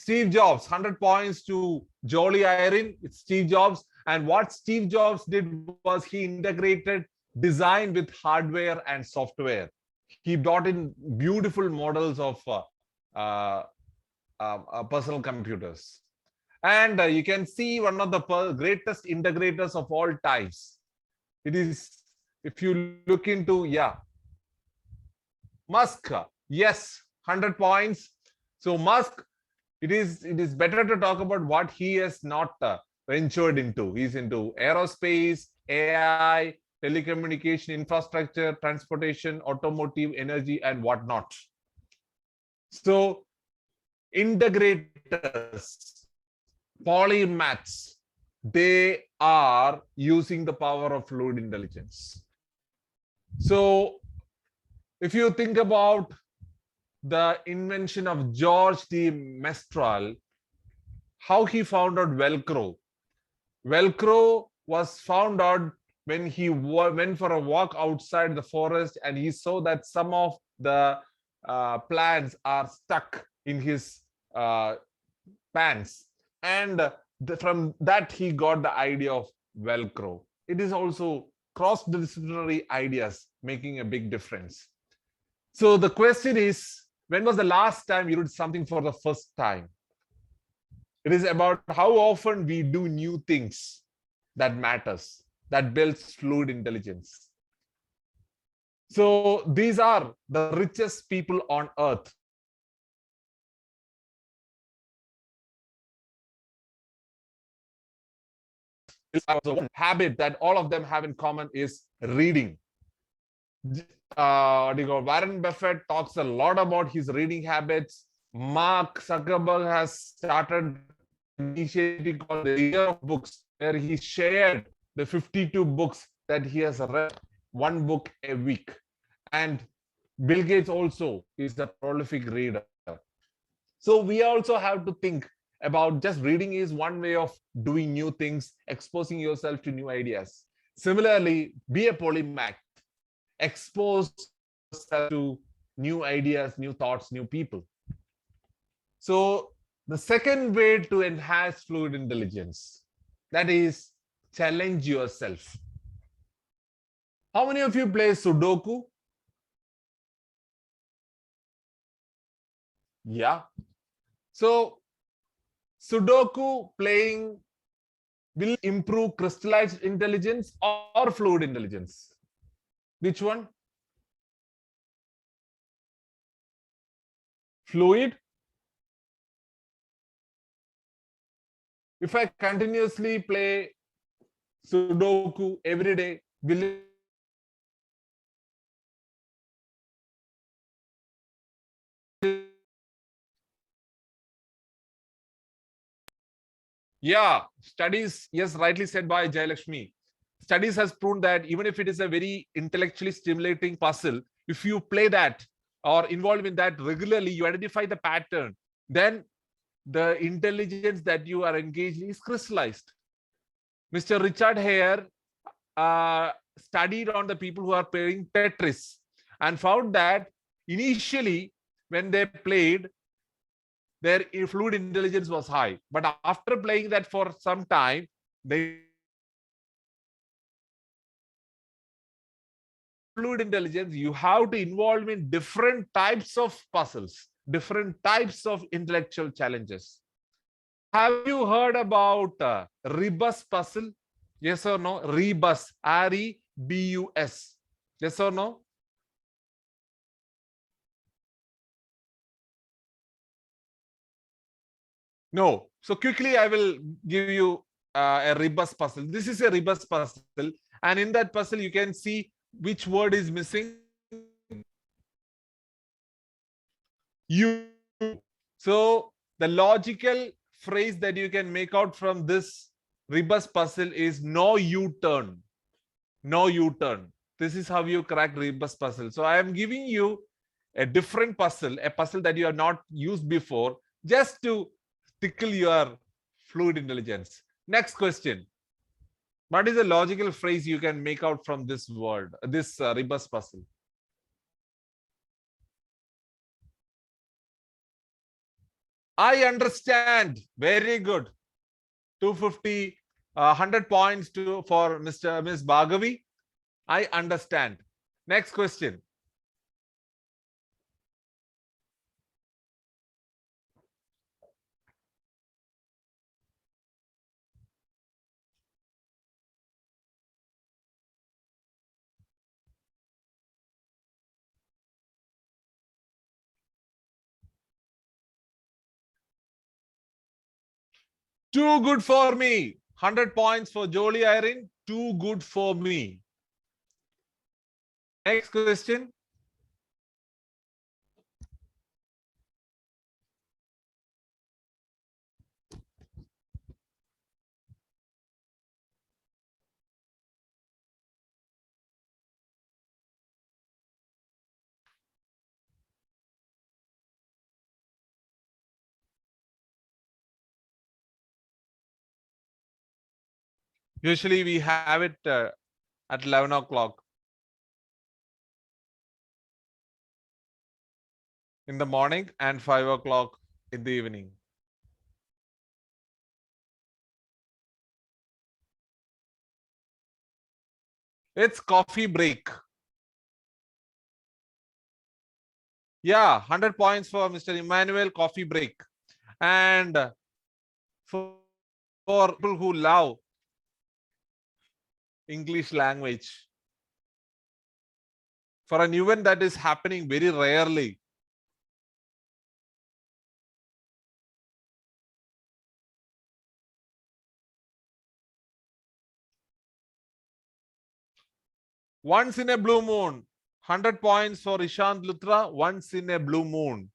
Steve Jobs, 100 points to Jolly Iron. It's Steve Jobs. And what Steve Jobs did was he integrated design with hardware and software. He brought in beautiful models of uh, personal computers. And you can see one of the greatest integrators of all times. It is, if you look into, Musk. Yes, 100 points. So Musk, it is better to talk about what he has not ventured into. He's into aerospace, AI, telecommunication, infrastructure, transportation, automotive, energy, and whatnot. So integrators, polymaths, they are using the power of fluid intelligence. So if you think about the invention of George de Mestral, how he found out Velcro. Velcro was found out when he went for a walk outside the forest and he saw that some of the plants are stuck in his pants. And from that, he got the idea of Velcro. It is also cross-disciplinary ideas making a big difference. So the question is, when was the last time you did something for the first time? It is about how often we do new things that matters, that builds fluid intelligence. So these are the richest people on earth. One habit that all of them have in common is reading. Warren Buffett talks a lot about his reading habits. Mark Zuckerberg has started an initiative called the Year of Books, where he shared the 52 books that he has read, one book a week. And Bill Gates also is a prolific reader. So we also have to think about just reading is one way of doing new things, exposing yourself to new ideas. Similarly, be a polymath. Expose yourself to new ideas, new thoughts, new people. So the second way to enhance fluid intelligence, that is challenge yourself. How many of you play Sudoku? Yeah. So Sudoku playing will improve crystallized intelligence or fluid intelligence? Which one? Fluid. If I continuously play Sudoku every day, will it Yeah, studies, yes, rightly said by Jayalakshmi. Studies has proven that even if it is a very intellectually stimulating puzzle, if you play that or involve in that regularly, you identify the pattern, then the intelligence that you are engaged in is crystallized. Mr. Richard Hare studied on the people who are playing Tetris and found that initially when they played, their fluid intelligence was high. But after playing that for some time, the fluid intelligence, you have to involve in different types of puzzles, different types of intellectual challenges. Have you heard about rebus puzzle? Yes or no? Rebus, R-E-B-U-S. Yes or no? No. So quickly, I will give you a rebus puzzle. This is a rebus puzzle. And in that puzzle, you can see which word is missing. You. So the logical phrase that you can make out from this rebus puzzle is no U-turn. No U-turn. This is how you crack rebus puzzle. So I am giving you a different puzzle, a puzzle that you have not used before, just to tickle your fluid intelligence. Next question. What is a logical phrase you can make out from this word, this rebus puzzle? I understand. Very good. 250, 100 points for Miss Bhargavi. I understand. Next question. Too good for me. 100 points for Jolie Irene. Too good for me. Next question. Usually we have it at 11 o'clock in the morning and 5 o'clock in the evening. It's coffee break. Yeah, 100 points for Mr. Emmanuel, coffee break. And for people who love English language, for an event that is happening very rarely, once in a blue moon, 100 points for Ishant Luthra, once in a blue moon.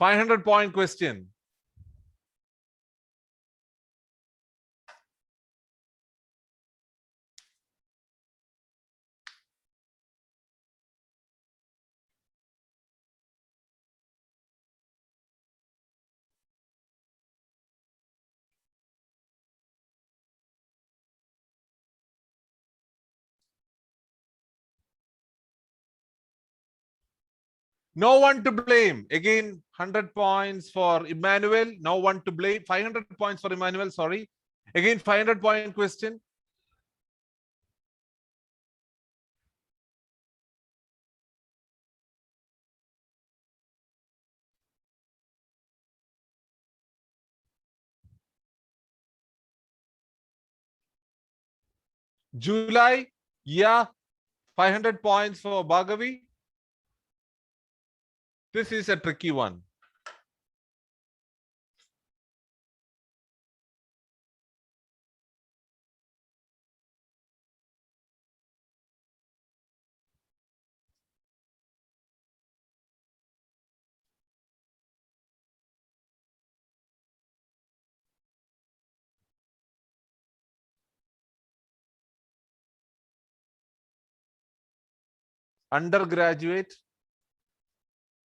500-point question. No one to blame. Again, 100 points for Emmanuel. No one to blame. 500 points for Emmanuel. Sorry. Again, 500-point question. July. Yeah. 500 points for Bhargavi. This is a tricky one. Undergraduate.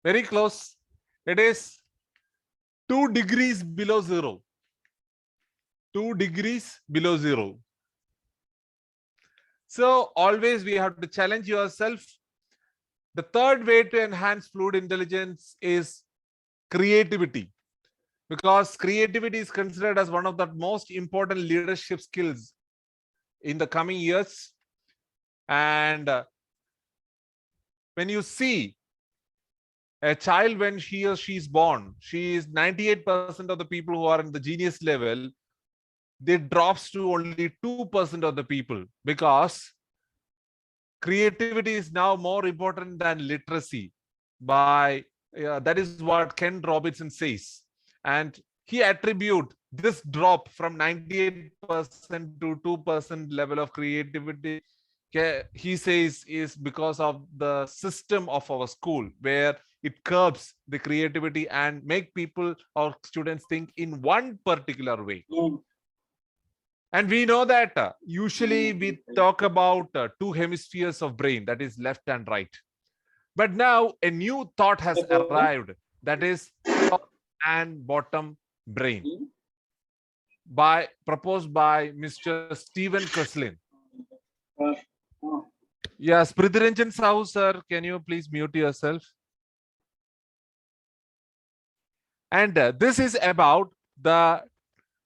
Very close. It is 2 degrees below zero. 2 degrees below zero. So always we have to challenge yourself. The third way to enhance fluid intelligence is creativity, because creativity is considered as one of the most important leadership skills in the coming years. And when you see a child, when he or she is born, she is 98% of the people who are in the genius level, they drops to only 2% of the people, because creativity is now more important than literacy. That is what Ken Robinson says, and he attribute this drop from 98% to 2% level of creativity, he says, is because of the system of our school, where it curbs the creativity and make people or students think in one particular way. And we know that usually we talk about two hemispheres of brain, that is left and right. But now a new thought has arrived, that is top and bottom brain, proposed by Mr. Stephen Kreslin. Yes, Prithiranjan Sahu, sir, can you please mute yourself? And this is about the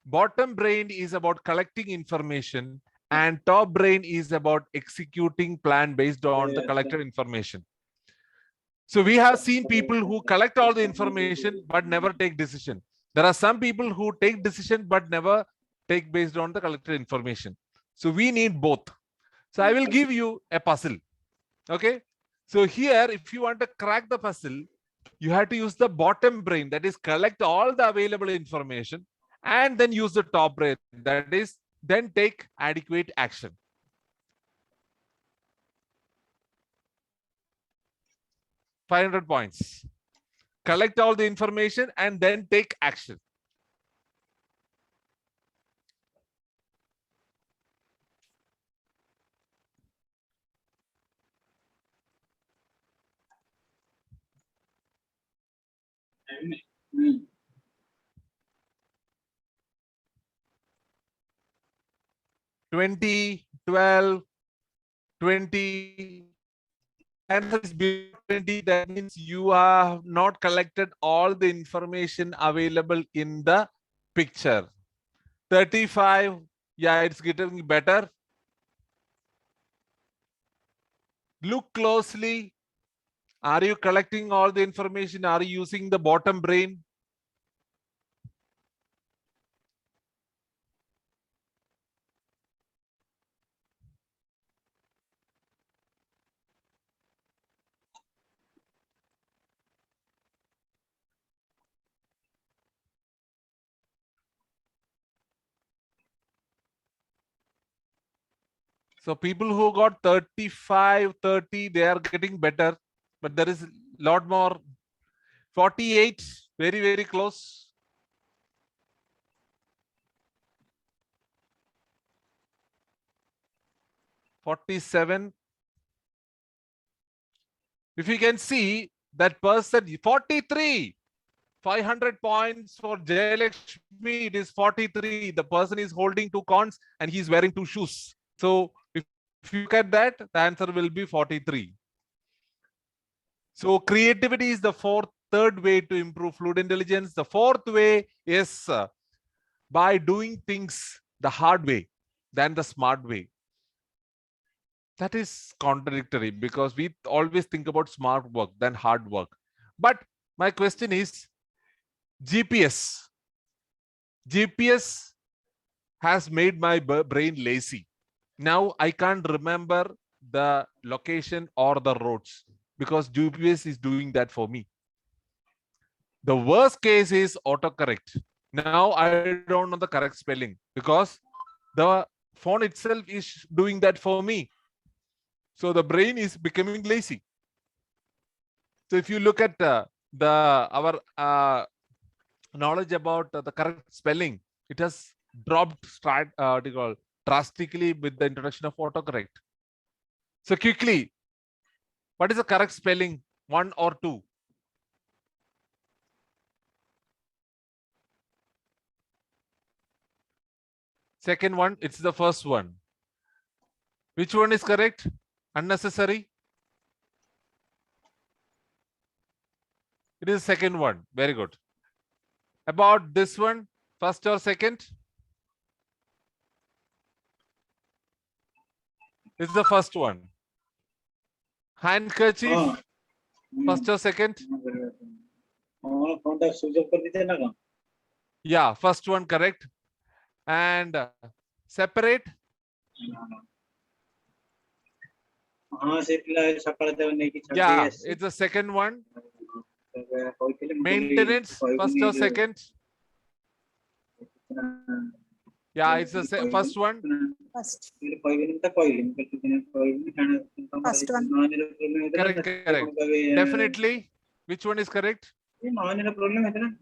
bottom brain is about collecting information and top brain is about executing plan based on the collected information. So we have seen people who collect all the information but never take decision. There are some people who take decision but never take based on the collected information. So we need both. So I will give you a puzzle. Okay. So here, if you want to crack the puzzle, you have to use the bottom brain, that is collect all the available information, and then use the top brain, that is then take adequate action. $500 points. Collect all the information and then take action. Mm. 20, 12, 20. Answer is below 20. That means you have not collected all the information available in the picture. 35. Yeah, it's getting better. Look closely. Are you collecting all the information? Are you using the bottom brain? So people who got 35, 30, they are getting better, but there is a lot more. 48, very, very close. 47. If you can see that person, 43, 500 points for Jayalakshmi, it is 43. The person is holding two coins and he's wearing two shoes. So if you look at that, the answer will be 43. So creativity is the third way to improve fluid intelligence. The fourth way is by doing things the hard way than the smart way. That is contradictory because we always think about smart work than hard work. But my question is, GPS has made my brain lazy. Now I can't remember the location or the roads because GPS is doing that for me. The worst case is autocorrect. Now I don't know the correct spelling because the phone itself is doing that for me. So the brain is becoming lazy. So if you look at our knowledge about the correct spelling, it has dropped drastically with the introduction of autocorrect. So quickly, what is the correct spelling? 1 or 2? Second one, it's the first one. Which one is correct? Unnecessary? It is the second one. Very good. About this one, first or second? It's the first one. Handkerchief, first or second? Yeah, first one correct. And separate? Yeah, it's the second one. Maintenance, first or second? Yeah, it's the first one. First. First one. Correct, correct. Definitely. Which one is correct?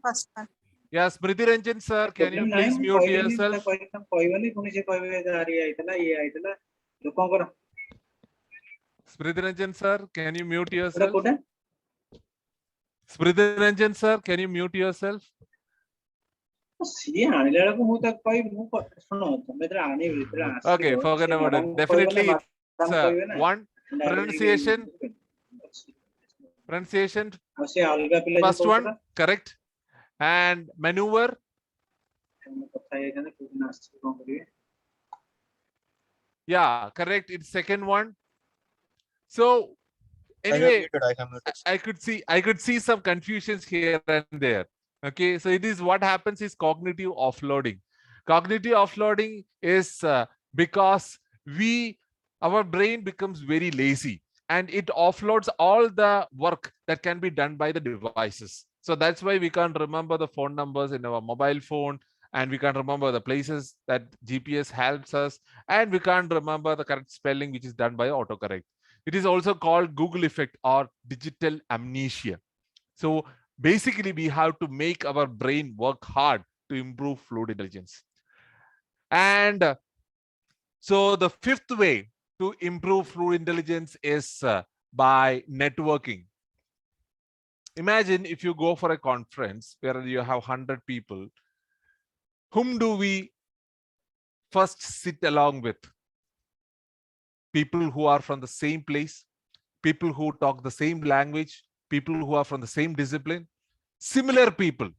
First one. Yes, Smriti Ranjan sir, can you please mute yourself? Smriti Ranjan sir, can you mute yourself? Smriti Ranjan sir, can you mute yourself? Okay, forget about it. Definitely it's one. Pronunciation. Pronunciation. First one, correct. And maneuver. Yeah, correct. It's second one. So anyway, I could see some confusions here and there. Okay, so it is what happens is cognitive offloading. Cognitive offloading is because our brain becomes very lazy and it offloads all the work that can be done by the devices. So that's why we can't remember the phone numbers in our mobile phone, and we can't remember the places that GPS helps us, and we can't remember the correct spelling which is done by autocorrect. It is also called Google effect or digital amnesia. So basically, we have to make our brain work hard to improve fluid intelligence. And so the fifth way to improve fluid intelligence is by networking. Imagine if you go for a conference where you have 100 people, whom do we first sit along with? People who are from the same place, people who talk the same language, people who are from the same discipline, similar people,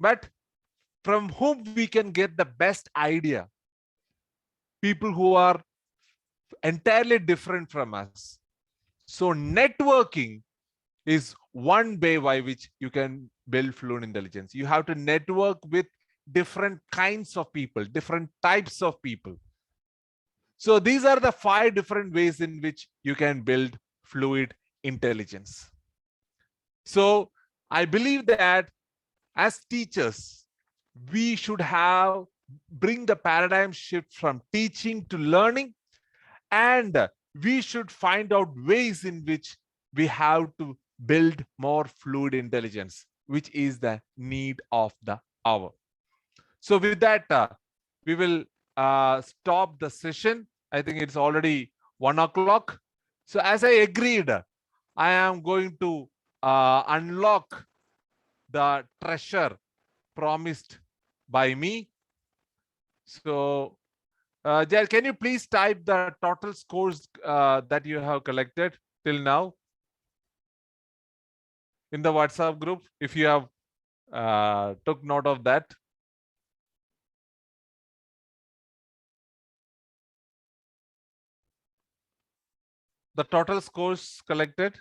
but from whom we can get the best idea, people who are entirely different from us. So networking is one way by which you can build fluid intelligence. You have to network with different kinds of people, different types of people. So these are the 5 different ways in which you can build fluid intelligence. So I believe that as teachers, we should bring the paradigm shift from teaching to learning, and we should find out ways in which we have to build more fluid intelligence, which is the need of the hour. So with that, we will stop the session. I think it's already 1 o'clock. So as I agreed, I am going to unlock the treasure promised by me. So Jael, can you please type the total scores that you have collected till now in the WhatsApp group, if you have took note of that? The total scores collected.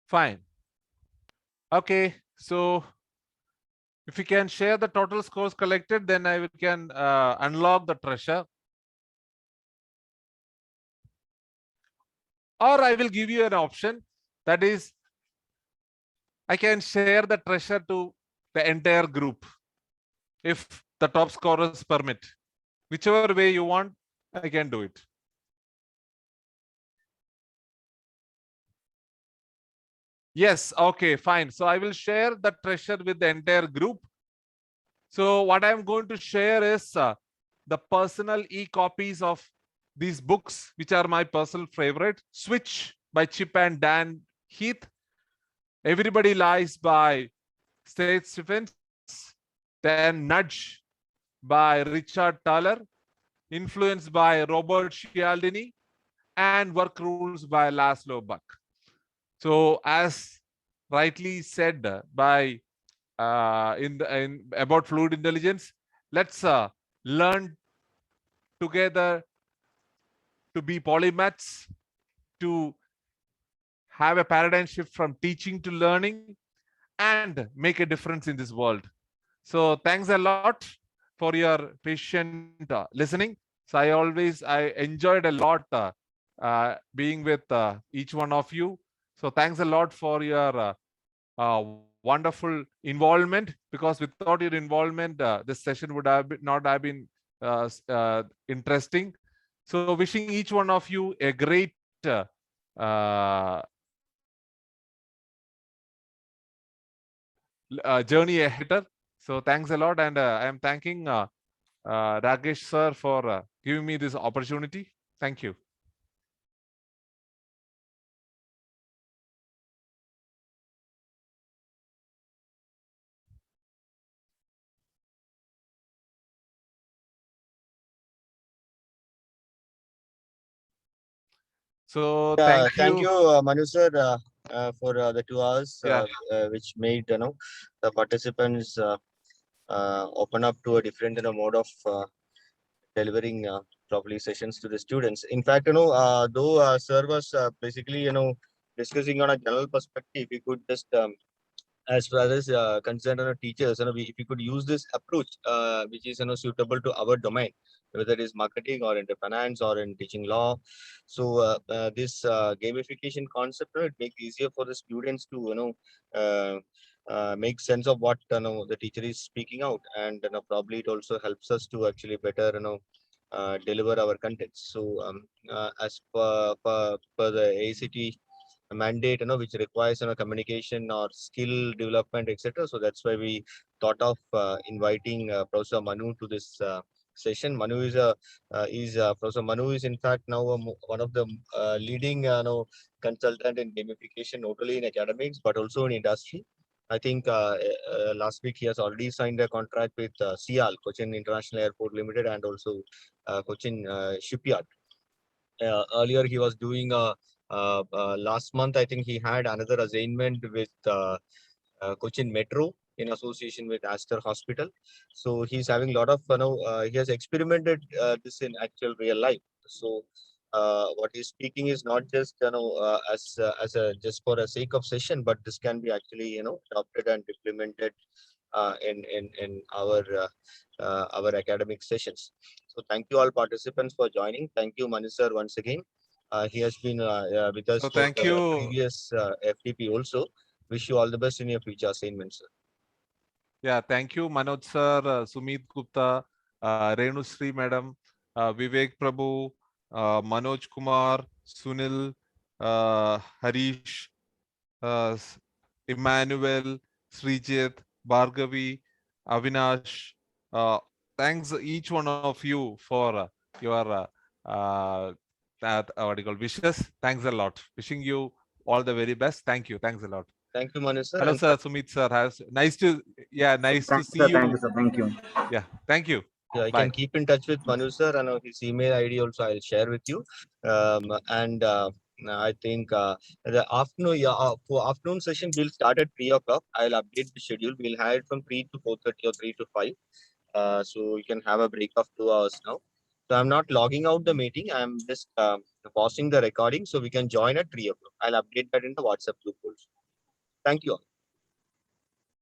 Fine. Okay, so if you can share the total scores collected, then I can unlock the treasure. Or I will give you an option, that is, I can share the treasure to the entire group if the top scorers permit. Whichever way you want, I can do it. Yes, okay, fine. So I will share the treasure with the entire group. So what I'm going to share is the personal e-copies of these books, which are my personal favorite. Switch by Chip and Dan Heath. Everybody Lies by State Stephens. Then Nudge by Richard Thaler. Influenced by Robert Cialdini. And Work Rules by Laszlo Buck. So as rightly said by about fluid intelligence, let's learn together to be polymaths, to have a paradigm shift from teaching to learning, and make a difference in this world. So thanks a lot for your patient listening. So I enjoyed a lot being with each one of you. So thanks a lot for your wonderful involvement, because without your involvement, this session would not have been interesting. So wishing each one of you a great journey ahead. So thanks a lot, and I am thanking Rakesh sir for giving me this opportunity. Thank you. So Thank thank you, you. Manu sir, for the 2 hours, Yeah. which made the participants open up to a different mode of delivering properly sessions to the students. In fact, though sir was basically discussing on a general perspective, we could just as far as concerned teachers, if we could use this approach, which is suitable to our domain, whether it is marketing or into finance or in teaching law. So this gamification concept, it makes easier for the students to uh, make sense of what the teacher is speaking out, and probably it also helps us to actually better deliver our content. So as per the ACT mandate, which requires communication or skill development, etc. So that's why we thought of inviting Professor Manu to this session. Manu is Professor Manu is in fact now one of the leading consultant in gamification, not only in academics but also in industry. I think last week he has already signed a contract with CIAL, Cochin International Airport Limited, and also Cochin Shipyard. Earlier he was doing last month, I think he had another assignment with Cochin Metro in association with Aster Hospital. So he's having a lot of he has experimented this in actual real life. So what he's speaking is not just as a just for a sake of session, but this can be actually adopted and implemented in our academic sessions. So thank you all participants for joining. Thank you, Mani sir, once again. He has been with us So for thank the you. previous FDP also. Wish you all the best in your future assignments, sir. Yeah, thank you, Manoj sir, Sumit Gupta, Renu Sri madam, Vivek Prabhu, Manoj Kumar, Sunil, Harish, Emmanuel, Srijit, Bhargavi, Avinash. Uh, Thanks each one of you for your what do you call wishes. Thanks a lot. Wishing you all the very best. Thank you. Thanks a lot. Thank you, Manu sir. Hello, And sir. Sumit sir. Nice to nice to Thank see you, sir. Thank you. you, sir. Thank you. Yeah. Thank you. yeah, you Bye. can keep in touch with Manu sir, and his email ID also I'll share with you. And I think the afternoon, for afternoon session we'll start at 3 o'clock. I'll update the schedule. We'll have it from 3 to 4:30 or 3 to 5. So you can have a break of 2 hours now. So I'm not logging out the meeting. I'm just pausing the recording so we can join at 3 o'clock. I'll update that in the WhatsApp group also. Thank you all.